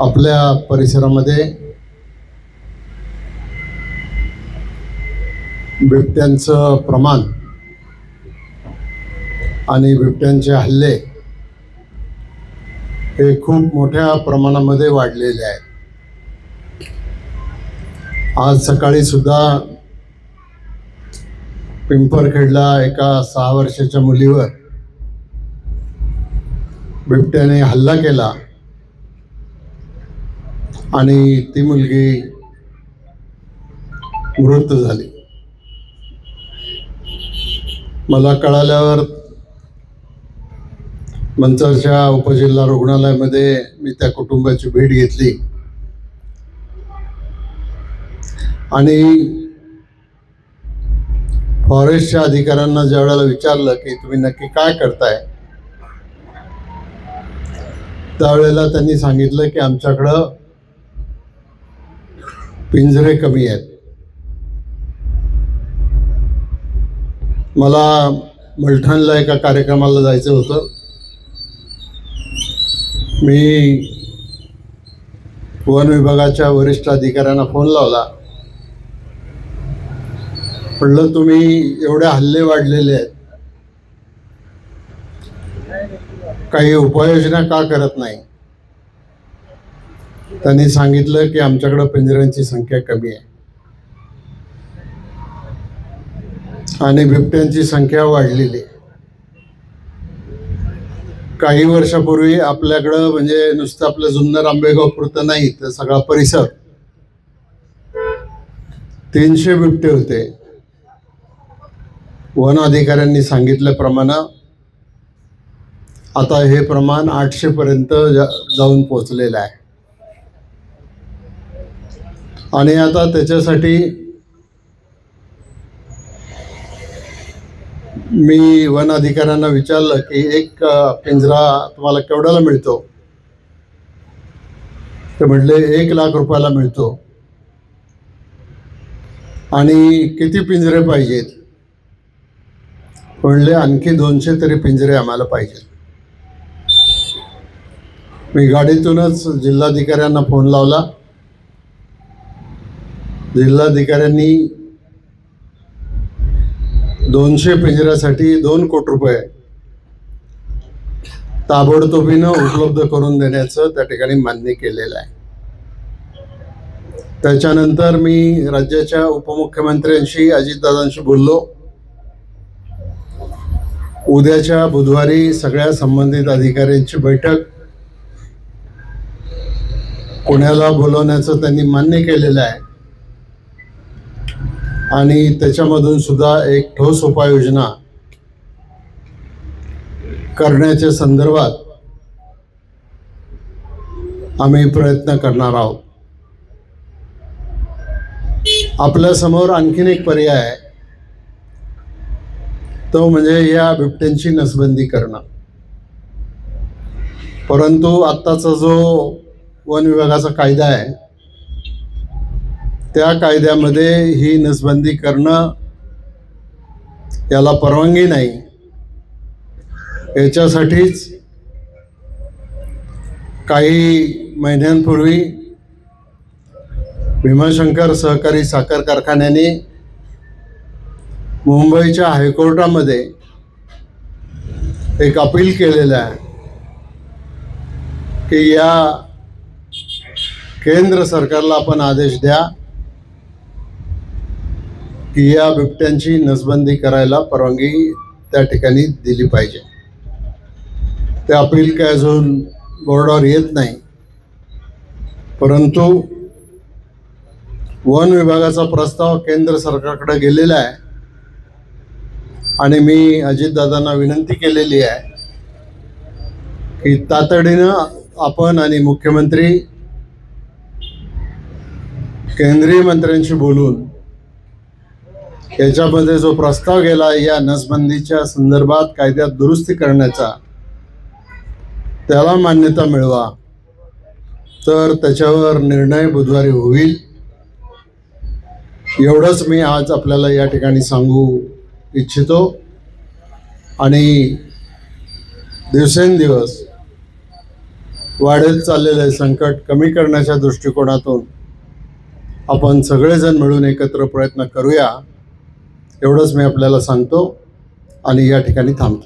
आपल्या परिसरामध्ये बिबट्यांचं प्रमाण आणि बिबट्यांचे हल्ले हे खूप मोठ्या प्रमाणामध्ये वाढलेले आहेत। आज सकाळी सुद्धा पिंपरखेडला एका 6 वर्षाच्या मुलीवर बिबट्याने हल्ला केला आणि ती मुलगी मृत झाली। मला कळाल्यावर मंचरच्या उपजिल्हा रुग्णालयामध्ये मी त्या कुटुंबाची भेट घेतली आणि फॉरेस्टच्या अधिकाऱ्यांना ज्यावेळेला विचारलं की तुम्ही नक्की काय करताय, त्यावेळेला त्यांनी सांगितलं की आमच्याकडं पिंजरे कमी आहेत। मला मलठाणला एका कार्यक्रमाला जायचं होतं। मी वन विभागाच्या वरिष्ठ अधिकाऱ्यांना फोन लावला, म्हटलं तुम्ही एवढे हल्ले वाढलेले आहेत, काही उपाययोजना का करत नाही? त्यांनी सांगितलं की आमच्याकडे पिंजऱ्यांची संख्या कमी आहे आणि बिबट्यांची संख्या वाढलेली आहे। काही वर्षापूर्वी आपल्याकडं म्हणजे नुसतं आपलं जुन्नर आंबेगाव पुरतं नाही तर सगळा परिसर 300 बिबटे होते। वन अधिकाऱ्यांनी सांगितल्याप्रमाणे आता हे प्रमाण 800 पर्यंत जाऊन पोहोचलेलं आहे आणि आता त्याच्यासाठी मी वन अधिकाऱ्यांना विचारलं की एक पिंजरा तुम्हाला केवढ्याला मिळतो? ते म्हटले 1 लाख रुपयाला मिळतो। आणि किती पिंजरे पाहिजेत? म्हणले आणखी 200 तरी पिंजरे आम्हाला पाहिजेत। मी गाडीतूनच जिल्हाधिकाऱ्यांना फोन लावला। जिल्हाधिकाऱ्यांनी 200 पिंजऱ्यासाठी 2 कोटी रुपये ताबडतोबीनं उपलब्ध करून देण्याचं त्या ठिकाणी मान्य केलेलं आहे। त्याच्यानंतर मी राज्याच्या उपमुख्यमंत्र्यांशी अजितदादांशी बोललो। उद्याच्या बुधवारी सगळ्या संबंधित अधिकाऱ्यांची बैठक पुण्याला बोलवण्याचं त्यांनी मान्य केलेलं आहे आणि त्याच्यामधून सुद्धा एक ठोस उपाययोजना करण्याच्या संदर्भात आम्ही प्रयत्न करणार आहोत। आपल्या समोर आणखीन एक पर्याय आहे, तो म्हणजे या बिबट्यांची नसबंदी करणं। परंतु आत्ताचा जो वन विभागाचा कायदा आहे त्या कायद्यामध्ये ही नसबंदी करणं याला परवानगी नाही। याच्यासाठीच काही महिन्यांपूर्वी भीमाशंकर सहकारी साखर कारखान्याने मुंबईच्या हायकोर्टामध्ये एक अपील केलेलं आहे की या केंद्र सरकारला आपण आदेश द्या की या बिबट्यांची नसबंदी करायला परवानगी त्या ठिकाणी दिली पाहिजे। ते अपील काय अजून बोर्डावर येत नाही, परंतु वन विभागाचा प्रस्ताव केंद्र सरकारकडे गेलेला आहे आणि मी अजितदादांना विनंती केलेली आहे की तातडीनं आपण आणि मुख्यमंत्री केंद्रीय मंत्र्यांशी बोलून याच्यामध्ये जो प्रस्ताव गेला या नसबंदीच्या संदर्भात कायद्यात दुरुस्ती करण्याचा, त्याला मान्यता मिळवा, तर त्याच्यावर निर्णय बुधवारी होईल। एवढंच मी आज आपल्याला या ठिकाणी सांगू इच्छितो आणि दिवसेंदिवस वाढत चाललेले संकट कमी करण्याच्या दृष्टिकोनातून आपण सगळेजण मिळून एकत्र प्रयत्न करूया, एवढंच मी आपल्याला सांगतो आणि या ठिकाणी थांबतो.